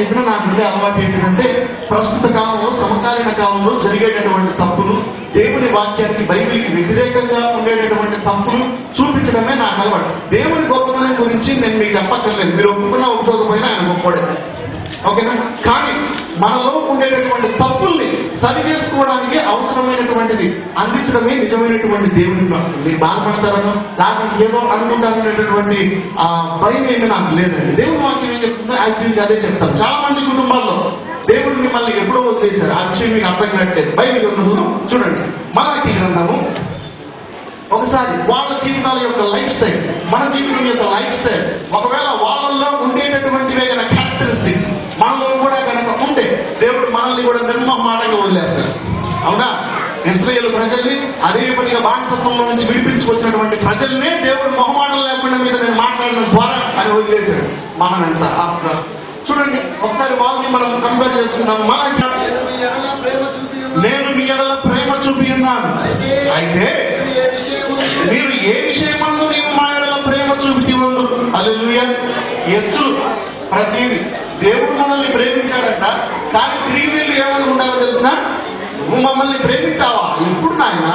చెప్పినా నాకుండే అలవాటు ఏంటంటే ప్రస్తుత కాలంలో సమకాలీన కాలంలో జరిగేటటువంటి తప్పులు, దేవుని వాక్యానికి బైబిల్కి వ్యతిరేకంగా ఉండేటటువంటి తప్పులు చూపించడమే నాకు అలవాటు. దేవుని గొప్పతనం గురించి నేను మీకు చెప్పక్కర్లేదు, మీరు ఒప్పుకున్నా ఒప్పుకోకపోయినా ఆయన గొప్పడే, ఓకేనా? కానీ మనలో ఉండేటటువంటి తప్పుల్ని సరి చేసుకోవడానికి అవసరమైనటువంటిది అందించడమే నిజమైనటువంటి దేవుని ప్లాన్. మీరు బాధపడతారనో లేకపోతే ఏదో అనుకుంటారనేటటువంటి భయం ఏమి నాకు లేదండి. దేవుని వాక్యం ఏం చెప్తుందో యాక్చువల్గా అదే చెప్తాను. చాలా మంది కుటుంబాల్లో దేవుడు మిమ్మల్ని ఎప్పుడో వదిలేశారు, ఆ విషయం మీకు అర్థం కావట్లేదు. బైబిల్ గ్రంథంలో చూడండి, మలాకీ గ్రంథము ఒకసారి వాళ్ళ జీవితాల యొక్క లైఫ్ స్టైల్, మన జీవితం యొక్క లైఫ్ స్టైల్ ఒకవేళ వాళ్ళల్లో ఉండేటటువంటివే కనుక క్యారెక్టరిస్టిక్స్ మనలో కూడా కనుక ఉంటే దేవుడు మనల్ని కూడా నిర్మమాటంగా వదిలేస్తారు. అవునా? ఇశ్రాయేలు ప్రజల్ని అదే పనిగా బానిసత్వంలో నుంచి విడిపించుకొచ్చినటువంటి ప్రజల్నే దేవుడు మొహమాటం లేకుండా మీద నేను మాట్లాడడం ద్వారా అని వదిలేశాడు. మనమెంత చూడండి ఒకసారి వాళ్ళని మనం కంపేర్ చేసుకున్నాము. నేను మీ ఎడల ప్రేమ చూపి ఉన్నాను, అయితే మీరు ఏ విషయమందు నీవు మా ఎడల ప్రేమ చూపి ఉండు. హల్లెలూయా. ఎచ్చులు ప్రతిది దేవుడు మనల్ని ప్రేమించాడంట, కానీ తిరిగి వీళ్ళు ఏమని ఉండాలో తెలిసినా, నువ్వు మమ్మల్ని ప్రేమించావా? ఎప్పుడు నాయన?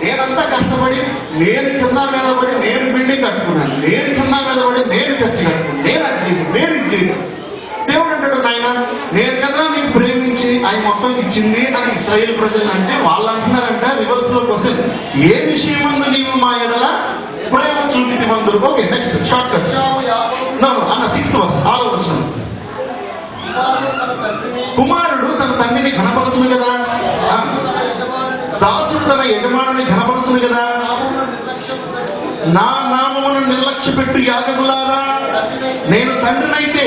నేనంతా కష్టపడి, నేను కింద మీద పడి నేను బిల్డింగ్ కట్టుకున్నాను, నేను కింద మీద పడి నేను చర్చి కట్టుకున్నాను, నేను అది చేశాను, నేను ఇది చేశాను. దేవుడు అంటాడు, నాయన నేను కదా నీకు ప్రేమించి ఆయన మొత్తం ఇచ్చింది అని ఇశ్రాయేలు ప్రజలు అంటే వాళ్ళు అంటున్నారంట రివర్స్ లో క్వశ్చన్, ఏ విషయమందు నీవు మా ఎడల ప్రేమ చూపితి మందురు. ఓకే, నెక్స్ట్ షార్ట్ కట్ అన్న 6th verse 6వ వచనం. కుమారుడు తన తండ్రిని ఘనపరచును కదా, దాసుడు తన యజమానుని ఘనపరచును కదా. నా నామమును నిర్లక్ష్య పెట్టు యాజకులారా, నేను తండ్రినైతే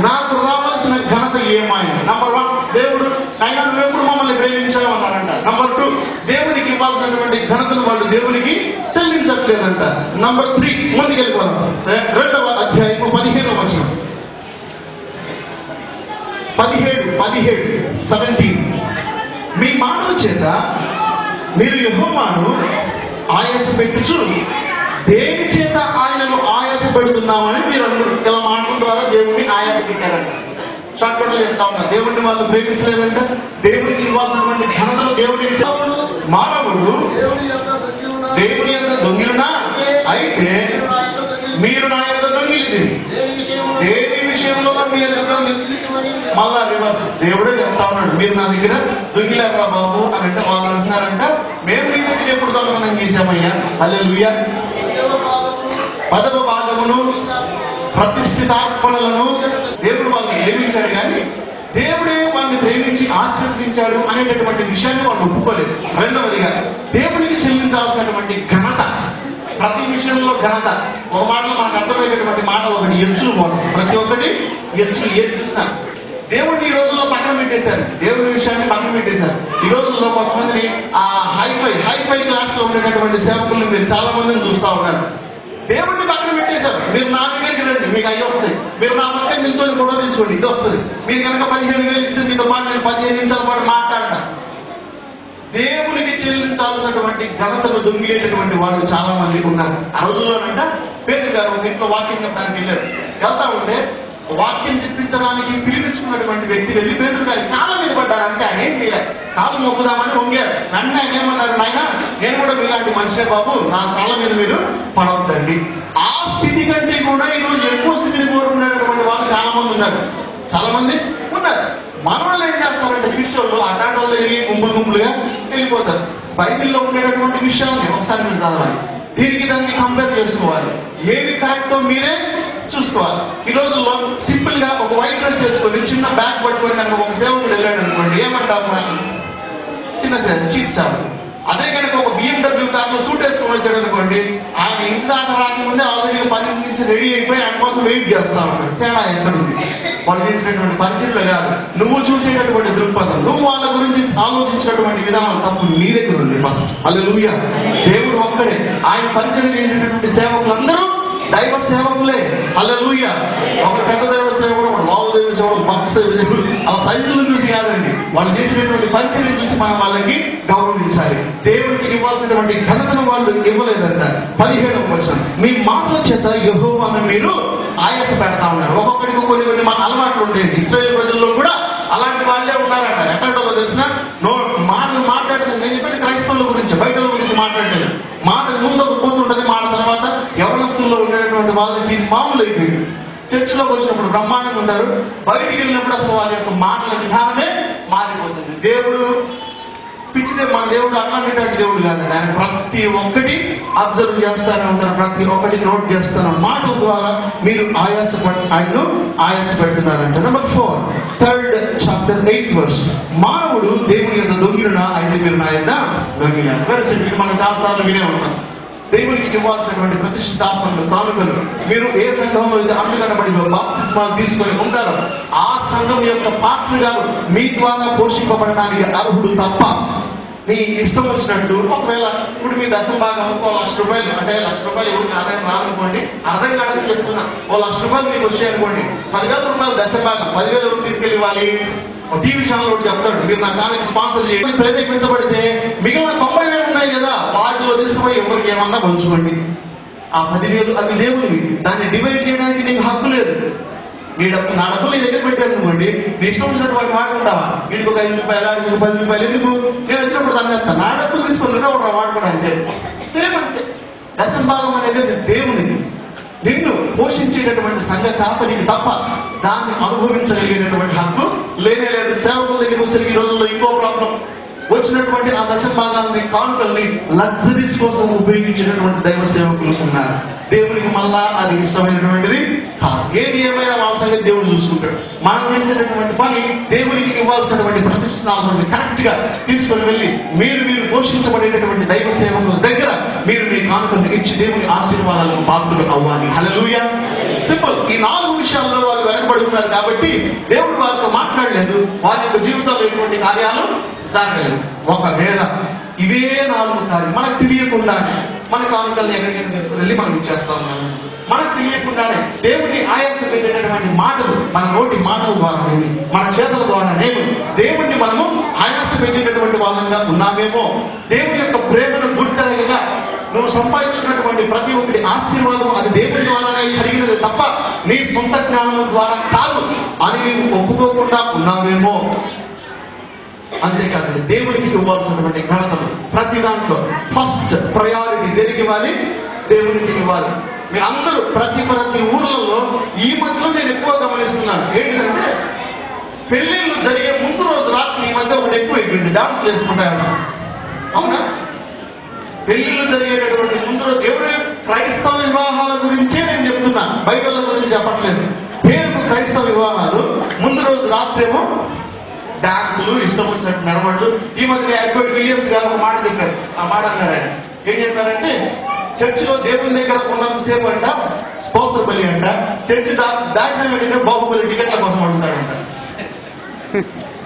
నాకు రావాల్సిన ఘనత ఏమాయన. నంబర్ 1, దేవుడు ఆయన నువ్వెప్పుడు మమ్మల్ని ప్రేమించావు అన్నారంట. నంబర్ 2, దేవునికి ఇవ్వాల్సినటువంటి ఘనతను వాళ్ళు దేవునికి చెల్లించట్లేదంట. నంబర్ 3, ముందుకెళ్ళిపోదాం. 2వ అధ్యాయం 15వ వచనం. 17 మీ మాటల చేత మీరు యెహోవాను ఆయాస పెట్టుచు దేని చేత ఆయనను ఆయాస పెడుతున్నామని మీరు ఇలా మాటల ద్వారా దేవుడిని ఆయాస పెట్టారంట. షార్ట్కట్లో చెప్తా ఉన్నా, దేవుడిని వాళ్ళు ప్రేమించలేదంట, దేవునికి ఇవ్వాల్సినటువంటి ఘనతలు దేవుడికి. మానవుడు దేవుని యొక్క దొంగిలునా అయితే మీరు నా యొక్క దొంగిలి, దేని విషయంలో మీ మళ్ళా రివర్స్ దేవుడే చెప్తా ఉన్నాడు, మీరు నా దగ్గర దొంగిలారా బాబు అని అంటే వాళ్ళు అంటున్నారంట, మేము మీ దగ్గర ఎప్పుడు దొంగతనం చేశామయ్యా. హల్లెలూయా. 10వ భాగమును ప్రతిష్ఠితార్పణలను దేవుడు వాళ్ళని ప్రేమించాడు, కానీ దేవుడే వాళ్ళని ప్రేమించి ఆశీర్వదించాడు అనేటటువంటి విషయాన్ని వాళ్ళు ఒప్పుకోలేదు. రెండవదిగా దేవునికి చెల్లించాల్సినటువంటి ఘనత, ప్రతి విషయంలో ఘనత. ఒక మాటలో మనకు అర్థమయ్యేటటువంటి మాట ఒకటి, ఎచ్చులు పోవడం. ప్రతి ఒక్కటి ఎచ్చులు, ఏది చూసినా దేవుడిని ఈ రోజుల్లో పక్కన పెట్టేశారు, దేవుని విషయాన్ని పక్కన పెట్టేశారు. ఈ రోజుల్లో కొంతమందిని ఆ హైఫై క్లాస్ లో ఉండేటటువంటి సేవకుల్ని మీరు చాలా మందిని చూస్తా ఉన్నారు. దేవుడిని పక్కన పెట్టేశారు. మీరు నా దగ్గరికి రండి, మీకు అయ్యి వస్తాయి. మీరు నా పక్కన నిల్చొని ఫోటో తీసుకోండి, ఇది వస్తుంది. మీరు కనుక 15,000 ఇస్తే మీతో పాటు నేను 15 నిమిషాల పాటు మాట్లాడతా. దేవునికి చెల్లించాల్సినటువంటి ఘనతను దొంగిలేటటువంటి వాళ్ళు చాలా మంది ఉన్నారు. ఆ రోజుల్లోనంట పేదరు గారు ఒక ఇంట్లో వాక్యం చెప్పడానికి వెళ్ళారు. వెళ్తా ఉంటే వాక్యం చెప్పించడానికి పిలిపించుకున్నటువంటి వ్యక్తి వెళ్ళి పేదరు గారి కాళ్ళ మీద పడ్డారంటే ఆయన ఏం చేయలేదు, కాళ్ళు మొక్కుదామని వంగారు. వెంటనే ఆయన ఏమన్నారు, నాయన నేను కూడా మీలాంటి మనిషే బాబు, నా కాళ్ళ మీద మీరు పడవద్దండి. ఆ స్థితి కంటే కూడా ఈరోజు ఎక్కువ స్థితిని కోరుకునేటటువంటి వాళ్ళు చాలా మంది ఉన్నారు, చాలా మంది ఉన్నారు. మన వాళ్ళు ఏం చేస్తారంటే విషయంలో అటాటి వాళ్ళు తిరిగి గుంపులుగా వెళ్ళిపోతారు. బైబిల్లో ఉండేటటువంటి విషయాన్ని ఒకసారి మీరు చదవాలి, దీనికి దాన్ని కంపేర్ చేసుకోవాలి, ఏది కరెక్టో మీరే చూసుకోవాలి. ఈ రోజుల్లో సింపుల్ గా ఒక వైట్ డ్రెస్ వేసుకొని చిన్న బ్యాగ్ పట్టుకొని కనుక ఒక సేవకుడు వెళ్ళాడు అనుకోండి, ఏమంటారు, చిన్న సేవ చీప్ సేవ. అదే కనుక ఒక BMW కార్ లో సూట్ వేసుకొని వచ్చాడు అనుకోండి, ఆయన ఇంటి దాకా రాకముందే ఆల్రెడీ 10 నుంచి రెడీ అయిపోయి ఆయన కోసం వెయిట్ చేస్తా ఉంటాడు. తేడా ఎక్కడుంది? వాళ్ళు చేసినటువంటి పరిస్థితులు కాదు, నువ్వు చూసేటటువంటి దృక్పథం, నువ్వు వాళ్ళ గురించి ఆలోచించినటువంటి విధానం తప్పు నీ దగ్గర ఉంది. ఫస్ట్ హల్లెలూయా. దేవుడు ఒక్కడే, ఆయన పరిచయం చేసినటువంటి సేవకులందరూ దైవ సేవకులే. హల్లెలూయా. ఒక పెద్ద దైవ సేవకుడు, ఒక లావు దైవ సేవకుడు, భక్త దైవ సేవకుడు, ఆ సైజులను చూసి కాదండి, వాళ్ళు చేసినటువంటి పరిచయం చూసి మనం వాళ్ళకి గౌరవించాలి. దేవుడికి ఇవ్వాల్సినటువంటి ఘనతను వాళ్ళు ఇవ్వలేదంట. 17వ వచనం, మీ మాటల చేత యెహోవాను మీరు ఆయాస పెడతా ఉన్నారు. ఒక్కొక్కడికి కొన్ని ఇశ్రాయేలు ప్రజల్లో కూడా అలాంటి వాళ్ళే ఉన్నారంట. ఎక్కడో తెలిసిన మాటలు మాట్లాడితే, నేను చెప్పేది క్రైస్తవుల గురించి, బయటల గురించి మాట్లాడలేదు. మాట ముందు ఒక పోతుంటది, మాట తర్వాత యవనస్తుల్లో ఉండేటువంటి వాళ్ళకి ఇది మామూలు అయిపోయింది. చర్చిలోకి వచ్చినప్పుడు బ్రహ్మాండంగా ఉంటారు, బయటికి వెళ్ళినప్పుడు అసలు వాళ్ళ యొక్క మాటల విధానమే మారిపోతుంది. దేవుడు పిచ్చితే, మన దేవుడు అట్లాంటి దేవుడు కాదండి. ఆయన ప్రతి ఒక్కటి అబ్జర్వ్ చేస్తానే ఉంటారు, ప్రతి ఒక్కటి నోట్ చేస్తాను. మాటల ద్వారా మీరు ఆయన్ను ఆయాస పెడుతున్నారంట. Number 4, 3rd chapter 8th verse. మానవుడు దేవుని యొక్క దొంగిన అయితే మీరు నా యొక్క దొంగిన. మనం చాలాసార్లు వినే ఉంటాం. దేవునికి ఇవ్వాల్సినటువంటి ప్రతిష్ఠాపనలు, కానుకలు మీరు ఏ సంఘంలో అయితే అంటుకనబడి బాప్తిస్మాలు తీసుకొని ఉంటారో ఆ సంఘం యొక్క పాస్టర్ గారు మీ ద్వారా పోషింపబడడానికి అర్హుడు తప్ప మీ ఇష్టం వచ్చినట్టు, ఒకవేళ ఇప్పుడు మీ దశంభాగం ₹1,00,000 అంటే ₹1,00,000 ఎవరికి ఆదాయం రాదనుకోండి, అర్థం కాదని చెప్తున్నా, ₹1,00,000 మీకు వచ్చాయనుకోండి, ₹10,000 దశంభాగం, 10,000 ఎవరికి తీసుకెళ్ళి ఇవ్వాలి? టీవీ ఛానల్ ఒకటి చెప్తాడు, మీరు నా ఛానల్ స్పాన్సర్ చేయండి. ప్రేరేపించబడితే మిగిలిన 90,000 ఉన్నాయి కదా, వాటిలో తీసుకుపోయి ఎవరికి ఏమన్నా పంచుకోండి. ఆ 10,000 అవి దేవునివి, దాన్ని డివైడ్ చేయడానికి నీకు హక్కు లేదు. నా డబ్బులు నీ దగ్గర పెట్టాను అనుకోండి, నీ ఇష్టం వచ్చినట్టు వాటి వాడుకుంటావా? వీటికి ఒక ₹5, వీటికి ₹10, ఎందుకు? నేను వచ్చినప్పుడు దాన్ని వేస్తాను. నా డబ్బులు తీసుకొని ఒకటి వాడుకోవడం అంతే. సేమ్ అంతే. దశంభాగం అనేది దేవునిది. నిన్ను పోషించేటటువంటి సంఘ కాపరికి తప్ప దాన్ని అనుభవించగలిగేటటువంటి హక్కు లేనే లేదు. సేవకుల దగ్గర వచ్చి ఈ రోజుల్లో ఇంకో ప్రాబ్లం, వచ్చినటువంటి ఆ దశంభాగాన్ని, కానుకల్ని లగ్జరీస్ కోసం ఉపయోగించేటటువంటి దైవ సేవకులు ఉన్నారు. దేవునికి మళ్ళా అది ఇష్టమైనటువంటిది కాదు. ఏది ఏమైనా వాళ్ళ సంగతి దేవుడు చూసుకుంటాడు. మనం చేసేటటువంటి పని దేవునికి ఇవ్వాల్సినటువంటి ప్రతిష్ఠాలను కరెక్ట్ గా తీసుకొని వెళ్ళి మీరు పోషించబడేటటువంటి దైవ సేవకుల దగ్గర మీరు మీ కానుకలను ఇచ్చి దేవుని ఆశీర్వాదాలకు పాత్రలు అవ్వాలి. హల్లెలూయా. సింపుల్. ఈ 4 విషయాల్లో వాళ్ళు వెనకబడి ఉన్నారు కాబట్టి దేవుడు వాళ్ళతో మాట్లాడలేదు, వారి యొక్క జీవితంలో ఎటువంటి కార్యాలు జరగలేదు. ఒకవేళ ఇవే 4 కార్యాలు మనకు తెలియకుండా మన కానుకల్ని ఎక్కడికైనా తీసుకుని వెళ్ళి మనం ఇచ్చేస్తా ఉన్నాము. మనకు తెలియకుండానే దేవుని ఆయాస పెట్టేటటువంటి మాటలు మన నోటి మాటల ద్వారా, మన చేతుల ద్వారా దేవుణ్ణి మనము ఆయాస పెట్టేటటువంటి వాళ్ళంగా ఉన్నామేమో. దేవుని యొక్క ప్రేమను గుర్తెరగగా నువ్వు సంపాదించినటువంటి ప్రతి ఒక్కటి ఆశీర్వాదం అది దేవుని ద్వారానే కలిగినది తప్ప నీ సొంత జ్ఞానం ద్వారా కాదు అని నీవు ఒప్పుకోకుండా ఉన్నావేమో. అంతేకాదండి, దేవుడికి ఇవ్వాల్సినటువంటి ఘనతలు ప్రతి దాంట్లో ఫస్ట్ ప్రయారిటీ దేనికి ఇవ్వాలి? దేవునికి ఇవ్వాలి. మీరు అందరూ ప్రతి ఊర్లలో ఈ మధ్యలో నేను ఎక్కువ గమనిస్తున్నాను ఏంటంటే, పెళ్లిళ్ళు జరిగే ముందు రోజు రాత్రి ఈ మధ్య ఒకటి ఎక్కువ అయిపోయింది, డాన్స్ చేసుకుంటారు. అవునా? పెళ్లిళ్ళు జరిగేటటువంటి ముందు రోజు ఎవరు క్రైస్తవ వివాహాల గురించే నేను చెప్తున్నా, బయట గురించి చెప్పట్లేదు. పేరుకు క్రైస్తవ వివాహాలు, ముందు రోజు రాత్రేమో డాన్సులు, ఇష్టం వచ్చినట్టు నడవళ్ళు. ఈ మధ్య అడ్వకేట్ విలియమ్స్ గారు ఒక మాట చెప్పారు. ఆ మాట అన్నారు ఆయన, ఏం చెప్పారంటే, చర్చిలో దేవుని దగ్గర ఉన్నంతసేపు అంట స్తోత్ర బలి అంట, చర్చి దాటిన వెంటనే బాహుబలి టికెట్ల కోసం అడుగుతాడంట.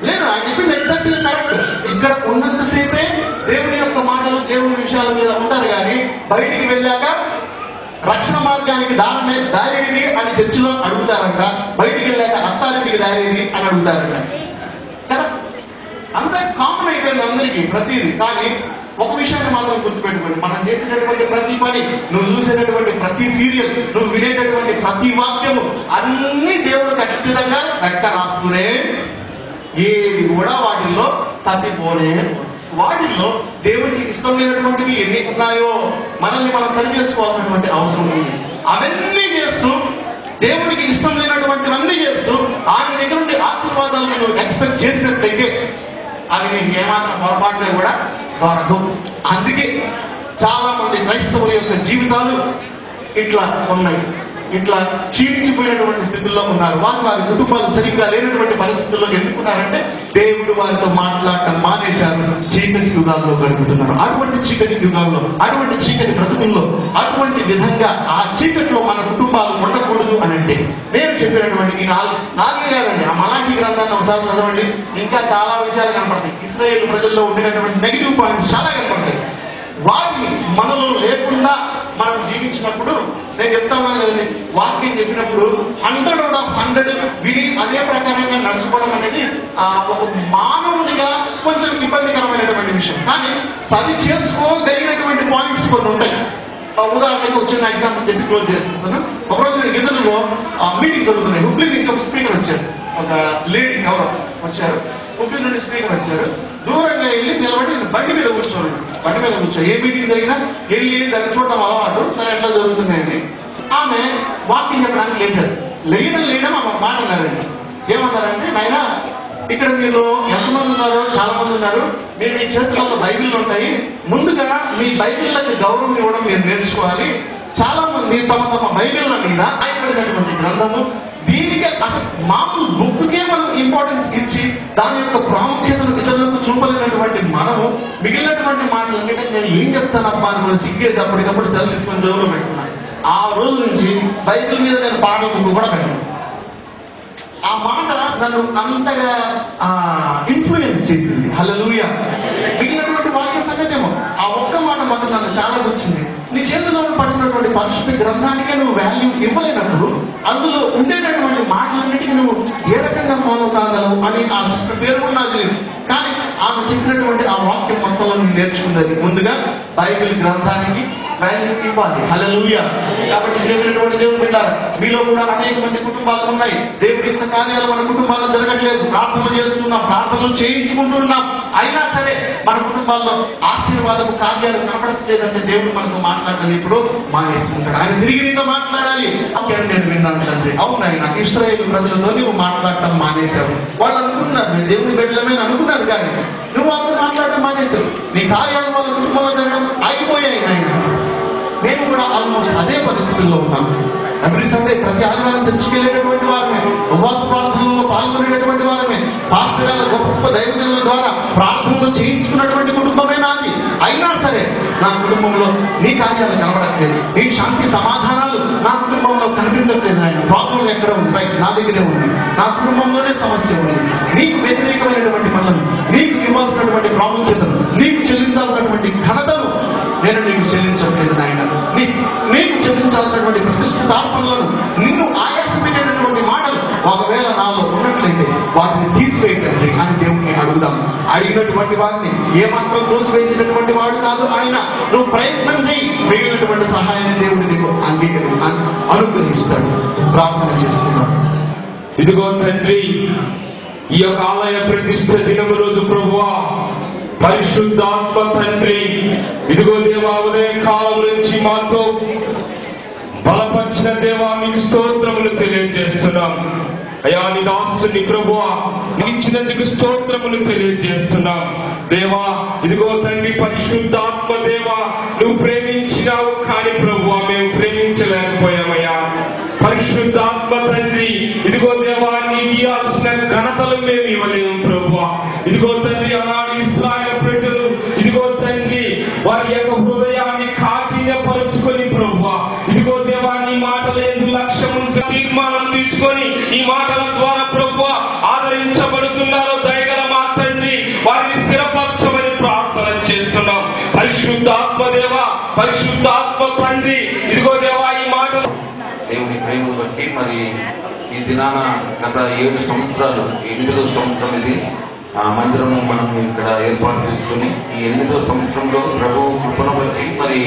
లేదు, ఆయన చెప్పింది ఎగ్జాక్ట్ కరెక్ట్. ఇక్కడ ఉన్నంతసేపే దేవుని యొక్క మాటలు, దేవుని విషయాల మీద ఉంటారు, కానీ బయటికి వెళ్ళాక రక్షణ మార్గానికి దారేది అని చర్చిలో అడుగుతారంట, బయటికి వెళ్ళాక అత్తారింటికి దారేది అని అడుగుతారంట. కదా, అంతా కామన్ అయిపోయింది అందరికీ ప్రతిదీ. కానీ ఒక విషయాన్ని మాత్రం గుర్తుపెట్టుకోండి, మనం చేసేటటువంటి ప్రతి పని, నువ్వు చూసేటటువంటి ప్రతి సీరియల్, నువ్వు వినేటటువంటి ప్రతి వాక్యము అన్ని దేవుడు ఖచ్చితంగా లెక్క రాస్తూనే, ఏది కూడా వాటిల్లో తప్పిపోలే. వాటిల్లో దేవుడికి ఇష్టం లేనటువంటివి ఎన్ని ఉన్నాయో మనల్ని మనం సరి చేసుకోవాల్సినటువంటి అవసరం ఉంది. అవన్నీ చేస్తూ, దేవుడికి ఇష్టం లేనటువంటివన్నీ చేస్తూ ఆయన దగ్గర నుండి ఆశీర్వాదాలను నువ్వు ఎక్స్పెక్ట్ చేసినట్లయితే అవి నీకు ఏమాత్రం పొరపాటులో కూడా దొరకదు. అందుకే చాలా మంది క్రైస్తవుల యొక్క జీవితాలు ఇట్లా ఉన్నాయి, ఇట్లా క్షీణించిపోయినటువంటి స్థితుల్లో ఉన్నారు. వారి కుటుంబాలు సరిగ్గా లేనటువంటి పరిస్థితుల్లో ఎందుకున్నారంటే దేవుడు వారితో మాట్లాడటం మానేశారు, చీకటి యుగాల్లో గడుపుతున్నారు. అటువంటి చీకటి యుగాల్లో, అటువంటి చీకటి బ్రతుకుల్లో, అటువంటి విధంగా ఆ చీకటిలో మన కుటుంబాలు ఉండకూడదు అని అంటే నేను చెప్పినటువంటి ఈ 4 కాదండి, ఆ మలాఖీ గ్రంథాన్ని ఒకసారి చదవండి, ఇంకా చాలా విషయాలు కనపడతాయి. ఇశ్రాయేలు ప్రజల్లో ఉండేటటువంటి నెగిటివ్ పాయింట్స్ చాలా కనపడతాయి. వాటిని మనలో లేకుండా మనం జీవించినప్పుడు, నేను చెప్తాను కదండి, వాక్యం చెప్పినప్పుడు 100/100 విని అదే ప్రకారంగా నడుచుకోవడం అనేది ఒక మానవునిగా కొంచెం ఇబ్బందికరమైనటువంటి విషయం. కానీ సరి చేసుకోగలిగినటువంటి పాయింట్స్ కొన్ని ఉంటాయి. ఉదాహరణకు వచ్చిన ఎగ్జాంపుల్ చెప్పి క్లోజ్ చేసుకుంటాను. ఒకరోజు నేను గిద్దరులో మీటింగ్ జరుగుతున్నాయి. హుబ్లీ నుంచి ఒక స్పీకర్ వచ్చారు. ఒక లేడీ ఎవరో వచ్చారు, ఉప్పి నుండి స్పీకర్ వచ్చారు, దూరంగా వెళ్ళి నిలబడి బండి మీద కూర్చోండి, బండి మీద కూర్చో, ఏ మీటింగ్ జరిగినా వెళ్ళి దాన్ని చూడటం అలవాటు, సరే ఎట్లా జరుగుతున్నాయని. ఆమె వాకింగ్ చెప్పడానికి లేయడం ఆమె మాట అన్నారండి. ఏమన్నారంటే, నాయన ఇక్కడ మీరు ఎంతమంది ఉన్నారో చాలా మంది ఉన్నారు, మీరు మీ చేతుల్లో బైబిల్ ఉంటాయి, ముందుగా మీ బైబిళ్ళకి గౌరవం ఇవ్వడం మీరు నేర్చుకోవాలి. చాలా మంది తమ తమ బైబిళ్ళ మీద రాయబడినటువంటి గ్రంథము, దీనికి అసలు మామూలు బుక్కే మనం ఇంపార్టెన్స్ ఇచ్చి దాని యొక్క ప్రాముఖ్యతను ఇతరులకు చూపలేనటువంటి మనము మిగిలినటువంటి మాటలన్నిటి నేను ఏం చెప్తానబ్బా అని మనం సిగ్గేసి అప్పటికప్పుడు సెలవు తీసుకొని జోలో పెట్టుకున్నాను. ఆ రోజు నుంచి బైబిల్ మీద నేను పాటల బుక్ కూడా పెట్టాను. ఆ మాట నన్ను అంతగా ఇన్ఫ్లుయెన్స్ చేసింది. హల్లెలూయా. మిగిలినటువంటి వాక్య సంగతేమో ఆ ఒక్క మాట మాత్రం నన్ను చాలా వచ్చింది. నీ చేతిలో పడినటువంటి పరిశుద్ధ గ్రంథానికే నువ్వు వాల్యూ ఇవ్వలేనప్పుడు అందులో ఉండేటటువంటి మాటలన్నిటికీ నువ్వు ఏ రకంగా ఫాలో కాగలవు అని ఆ సిస్టర్ పేరు కూడా నాకు తెలియదు. కానీ ఆమె చెప్పినటువంటి ఆ వాక్యం మొత్తంలో నేను నేర్చుకున్నది, ముందుగా బైబిల్ గ్రంథానికి వాల్యూ ఇవ్వాలి. హల్లెలూయా. కాబట్టి దేవుడు బిడ్డలారా, మీలో కూడా అనేక మంది కుటుంబాలు ఉన్నాయి. దేవుడి యొక్క కార్యాలు మన కుటుంబాల్లో జరగట్లేదు, ప్రార్థనలు చేస్తున్నాం, ప్రార్థనలు చేయించుకుంటున్నాం, అయినా సరే మన కుటుంబాల్లో ఆశీర్వాదపు కార్యాలు కనపడట్లేదంటే దేవుడు మనతో మాట్లాడేది ఇప్పుడు మానేసుకుంటాడు. ఆయన తిరిగి నీతో మాట్లాడాలి. నేను విన్నాను తండ్రి, అవును ఆయన ఇశ్రాయేలు ప్రజలతో నువ్వు మాట్లాడటం మానేశావు. వాళ్ళు అనుకుంటున్నారు నేను దేవుని బిడ్డలమే అనుకున్నారు, కానీ నువ్వు వాళ్ళతో మాట్లాడటం మానేశావు. నీ కార్యాలు వాళ్ళ కుటుంబంలో జరగడం ఆగిపోయాయి. ఆయన మేము కూడా ఆల్మోస్ట్ అదే పరిస్థితుల్లో ఉన్నాం. ఎవ్రీ సండే ప్రతి ఆదివారం చర్చికి వెళ్ళేటటువంటి వారమే, ఉపవాస ప్రార్థనలో పాల్గొనేటటువంటి వారమే, పాస్టర్ గారి గొప్ప దైవజనుల ద్వారా ప్రార్థనలు చేయించుకున్నటువంటి కుటుంబమే నాది. అయినా సరే నా కుటుంబంలో నీ కార్యాలు కనబడట్లేదు, నీ శాంతి సమాధానాలు నా కుటుంబంలో కనిపించట్లేదు. ఆయన ప్రాబ్లం ఎక్కడ ఉంది? నా దగ్గరే ఉంది. నా కుటుంబంలోనే సమస్య ఉంది. నీకు వ్యతిరేకమైనటువంటి పనులను, నీకు ఇవ్వాల్సినటువంటి ప్రాముఖ్యతను, నీకు చెల్లించాల్సినటువంటి ఘనతను నేను నీకు చెల్లించట్లేదు నాయన. నీకు చెల్లించాల్సినటువంటి ప్రతిష్ఠితార్పణలను, నిన్ను ఆయాసపెట్టేటటువంటి మాటలు ఒకవేళ నాలో ఉన్నట్లయితే వాటిని తీసివేయండి అని దేవుడిని అడుగుదాం. అడిగినటువంటి వారిని ఏమాత్రం తోసివేసినటువంటి వాడు కాదు ఆయన. నువ్వు ప్రయత్నం చేయి, మిగిలినటువంటి సహాయాన్ని దేవుడు నీకు అనుగ్రహిస్తాడు. ప్రార్థన చేసుకుందాం. ఇదిగో తండ్రి, ఈ యొక్క ఆలయ ప్రతిష్ఠ దినము రోజు ప్రభువా, పరిశుద్ధాత్మ తండ్రి, ఇదిగో దేవా ఉదయ కాలం నుంచి మాతో బలపరిచిన దేవా మీకు స్తోత్రములు తెలియజేస్తున్నాం. అయా నీ దాసుని ప్రభువా ఇచ్చినందుకు స్తోత్రములు తెలియజేస్తున్నాం. దేవా ఇదిగో తండ్రి, పరిశుద్ధాత్మ దేవా నువ్వు ప్రేమించినావు, కానీ ప్రభువా మేము ప్రేమించలేకపోయామయ్యా. పరిశుద్ధాత్మ తండ్రి, ఇదిగో దేవా నీకు ఇవ్వాల్సిన ఘనతలు మేము ఇవ్వలేము ప్రభువా. ఇదిగో తండ్రి, ఆనాడు ఇశ్రాయేలు ప్రజలు ఇదిగో తండ్రి వారి యొక్క హృదయాన్ని కాఠిన్యపరుచుకొని ప్రభువా, ఇదిగో దేవా నీ మాటలు ఎందు లక్ష్యం తీర్మానం తీసుకొని ఈ మాటల ద్వారా ప్రభువా ఆదరించబడుతున్నారో దయగల మా తండ్రి వారిని స్థిరపరచమని ప్రార్థన చేస్తున్నాం. పరిశుద్ధాత్మ దేవా, పరిశుద్ధాత్మ తండ్రి, ఇదిగో దేవా ఈ మాటలు దేవుని ప్రేమ బట్టి మరి ఈ దినాన గత 7 సంవత్సరాలు 8వ సంవత్సరం ఇది మందిరము మనం ఇక్కడ ఏర్పాటు చేసుకుని ఈ 8వ సంవత్సరంలో ప్రభు కృపను బట్టి మరి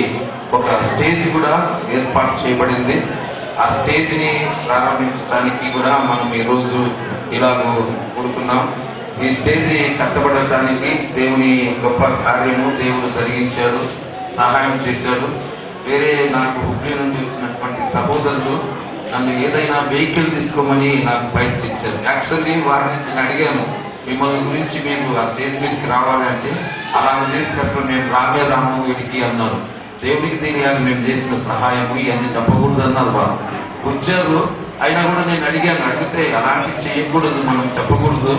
ఒక స్టేజ్ కూడా ఏర్పాటు చేయబడింది. ఆ స్టేజ్ ని ప్రారంభించడానికి కూడా మనం ఈ రోజు ఇలాగూ కూడుకున్నాం. ఈ స్టేజ్ కట్టబడటానికి దేవుని గొప్ప కార్యము దేవుడు జరిగించాడు, సహాయం చేశాడు. వేరే నాకు హుబ్లీ నుండి వచ్చినటువంటి సహోదరులు నన్ను ఏదైనా వెహికల్ తీసుకోమని నాకు పైసలు ఇచ్చారు. యాక్చువల్లీ వారిని నేను అడిగాను, మిమ్మల్ని గురించి మీరు ఆ స్టేజ్ మీదకి రావాలంటే అలా చేసి అసలు మేము రాము వీడికి అన్నారు. దేవుడికి తెలియాలి మేము చేసిన సహాయము ఇవన్నీ చెప్పకూడదు అన్నారు. వారు వచ్చారు, అయినా కూడా నేను అడిగాను, అడిగితే అలాంటివి చేయకూడదు, మనం చెప్పకూడదు,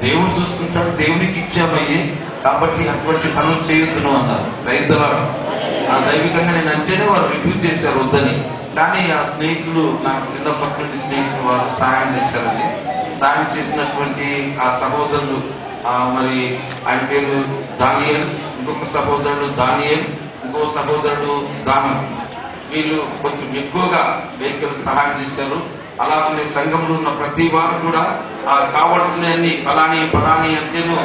దేవుడు చూసుకుంటాడు, దేవునికి ఇచ్చామయ్యి కాబట్టి అటువంటి పనులు చేయొద్దును అన్నారు. రైతులు ఆ దైవికంగా నేను అంటేనే వారు రిఫ్యూజ్ చేశారు వద్దని. కానీ ఆ స్నేహితులు నాకు చిన్నప్పటి నుండి స్నేహితులు వారు సహాయం చేశారండి. సహాయం చేసినటువంటి ఆ సహోదరులు మరి ఆయన పేరు దానియేల్, ఇంకొక సహోదరుడు దానియేల్, ఇంకో సహోదరుడు దానం. వీళ్ళు కొంచెం ఎక్కువగా వెహికల్ సహాయం చేశారు. అలాగే సంఘంలో ఉన్న ప్రతి వారు కూడా కావాల్సినవన్నీ ఫలాని అంటేను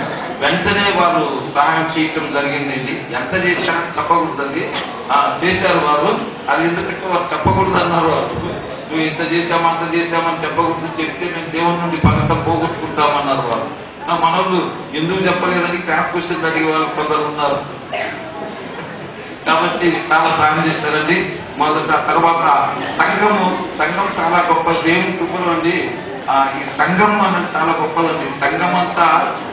వెంటనే వాళ్ళు సహాయం చేయటం జరిగిందండి. ఎంత చేశారని చెప్పకూడదండి, చేశారు వారు. అది ఎందుకంటే వారు చెప్పకూడదు అన్నారు. నువ్వు ఇంత చేశామని చెప్పకూడదు, చెప్తే మేము దేవుని నుండి పగత మనోళ్ళు ఎందుకు చెప్పలేదని క్లాస్ క్వశ్చన్ అడిగే వాళ్ళు కొందరు ఉన్నారు. కాబట్టి చాలా సాయం చేశారండి. మొదట తర్వాత సంఘం చాలా గొప్ప దేవుని కృపలు అండి. ఈ సంఘం అన్నది చాలా గొప్పదండి. సంఘం అంతా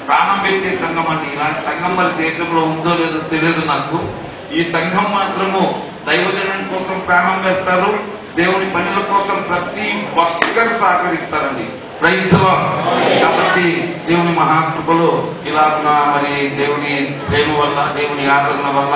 ప్రాణం పెట్టే సంఘం అండి. ఇలాంటి సంఘం మరి దేశంలో ఉందో లేదో తెలియదు నాకు. ఈ సంఘం మాత్రము దైవజనం కోసం ప్రాణం పెడతారు. దేవుని పనుల కోసం ప్రతి ఒక్కరు సహకరిస్తారండి. రైతులో కాబట్టి దేవుని మహాకృపలో ఇలా మరి దేవుని ప్రేమ వల్ల, దేవుని ఆదరణ వల్ల,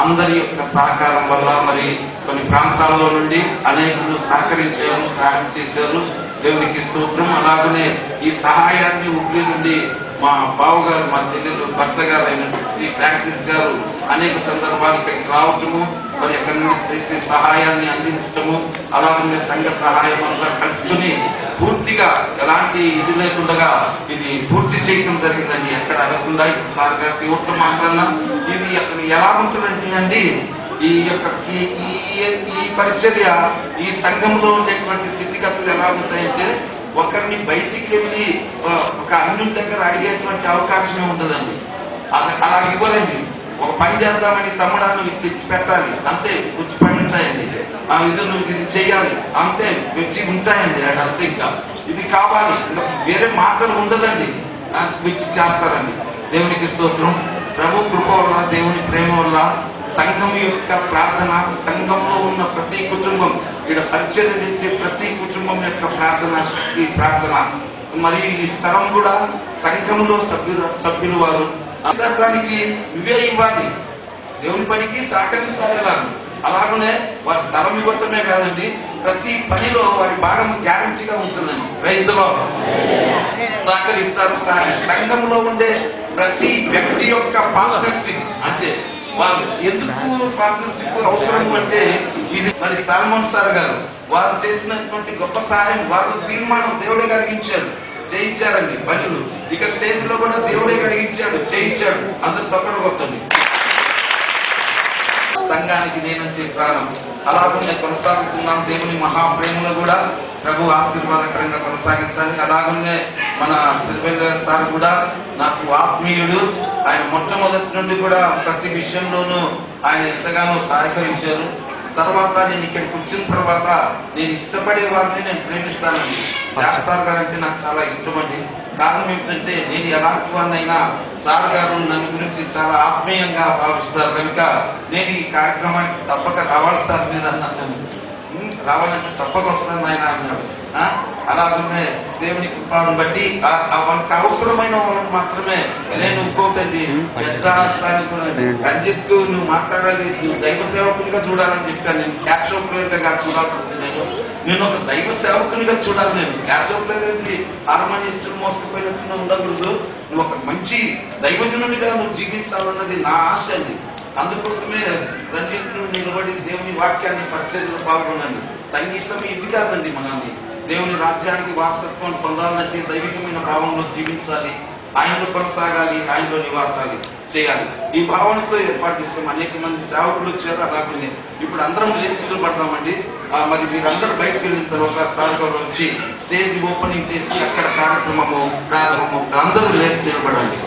అందరి యొక్క సహకారం వల్ల మరి కొన్ని ప్రాంతాల్లో నుండి అనేకులు సహకరించారు, సహాయం చేశారు. దేవునికి స్తోత్రం. అలాగనే ఈ సహాయాన్ని ఉగ్రి నుండి మా బావగారు, మా చెల్లెలు భర్త గారు అయినటువంటి ఫ్రాన్సిస్ గారు అనేక సందర్భాలు ఇక్కడికి రావటము, మరి ఎక్కడి నుంచి చేసే సహాయాన్ని అందించటము, అలాగే సంఘ సహాయం అంతా కలుసుకుని పూర్తిగా ఎలాంటి ఇది లేకుండా ఇది పూర్తి చేయడం జరిగిందండి. ఎక్కడ అడగకుండా సార్ గారు తీవ్రం మాట్లాడినా ఇది అక్కడ ఎలా ఉంటుందంటే అండి, ఈ యొక్క ఈ పరిచర్య ఈ సంఘంలో ఉండేటువంటి స్థితిగతులు ఎలా ఉంటాయంటే, ఒకరిని బయటికి వెళ్ళి ఒక అన్యుల దగ్గర అడిగేటువంటి అవకాశమే ఉండదండి. అలా ఇవ్వరండి. ఒక పని చేద్దామని తమ్ముడా నువ్వు ఇది తెచ్చి పెట్టాలి అంతే, వచ్చి పని ఉంటాయండి. ఇది నువ్వు ఇది చెయ్యాలి అంతే, వచ్చి ఉంటాయండి. అంతే, ఇంకా ఇది కావాలి, వేరే మాటలు ఉండదండి, వచ్చి చేస్తారండి. దేవునికి స్తోత్రం. ప్రభు కృప వల్ల, దేవుని ప్రేమ వల్ల, సంఘం యొక్క ప్రార్థన, సంఘంలో ఉన్న ప్రతి కుటుంబం, ఇక్కడ పరిచయం చేసే ప్రతి కుటుంబం యొక్క ప్రార్థన మరి ఈ స్థలం కూడా సంఘంలో సభ్యులు వారు దానికి ఇవే ఇవ్వాలి, దేవుని పనికి సహకరించాలి. అలాగనే వారి స్థలం ఇవ్వటమే కాదండి, ప్రతి పనిలో వారి భాగం గ్యారంటీగా ఉంటుందండి. రైతులో సహకరిస్తారు. సంఘంలో ఉండే ప్రతి వ్యక్తి యొక్క పార్ట్నర్షిప్ అంటే వారు ఎందుకు పార్ట్నర్షిప్ అవసరం అంటే, ఇది మరి సల్మాన్ సార్ గారు వారు చేసినటువంటి గొప్ప సహాయం, వారు తీర్మానం దేవుడే కలిగించాడు, చేయించారండి పనులు. ఇక స్టేజ్ లో కూడా దేవుడే కలిగించాడు, చేయించాడు. అందరు సపోర్ట్ కొట్టండి. సంఘానికి నేనంటే ప్రాణం. అలాగే కొనసాగుతున్నాం. దేవుని మహాప్రేమలో కూడా ప్రభు ఆశీర్వాదకరంగా కొనసాగించాలి. అలాగనే మన తిరుపతి సార్ కూడా నాకు ఆత్మీయుడు. ఆయన మొట్టమొదటి నుండి కూడా ప్రతి విషయంలోనూ ఆయన ఎంతగానో సహకరించారు. తర్వాత నేను ఇక్కడికి వచ్చిన తర్వాత నేను ఇష్టపడే వారిని నేను ప్రేమిస్తానండి. సార్ గారు అంటే నాకు చాలా ఇష్టం అండి. కారణం ఏమిటంటే, నేను ఎలాంటి వాడినైనా సార్ గారు నన్ను గురించి చాలా ఆత్మీయంగా భావిస్తారు కనుక నేను ఈ కార్యక్రమానికి తప్పక రావాలి సార్ మీరు అన్నాను. రావాలంటే తప్పక వస్తాను ఆయన అన్నాడు. అలాగే దేవుని కృపను బట్టి వాళ్ళకి అవసరమైన వాళ్ళని మాత్రమే నేను ఇంకోటండి ఎంత రంజిత్ నువ్వు మాట్లాడాలి, నువ్వు దైవ సేవకునిగా చూడాలని చెప్పాను. నేను క్యాషోప్లేయర్గా చూడాల్సింది. నేను ఒక దైవ సేవకునిగా చూడాలి. నేను క్యాషోప్లేయర్ హార్మోనిస్టులు మోసపోయినట్టు ఉండకూడదు. నువ్వు ఒక మంచి దైవజనుడిగా నువ్వు జీవించాలన్నది నా ఆశ అండి. అందుకోసమే రంజిత్ నిలబడి దేవుని వాక్యాన్ని పరిచర్యలో పాల్గొనండి. సంగీతం ఇది కాదండి, మనల్ని దేవుని రాజ్యానికి వారసత్వం పొందాలంటే దైవికమైన భావంలో జీవించాలి, ఆయనలో కొనసాగాలి, ఆయనలో నివాసాలి చేయాలి. ఈ భావనతో ఏర్పాటు చేసాం. అనేక మంది సేవకులు వచ్చారు. అలాగే ఇప్పుడు అందరం లేచి నిలబడతామండి. మరి మీరందరూ బయటకు వెళ్ళిన తర్వాత సార్ వచ్చి స్టేజ్ ఓపెనింగ్ చేసి అక్కడ కార్యక్రమము ప్రారంభము అందరూ లేచి నిలబడండి.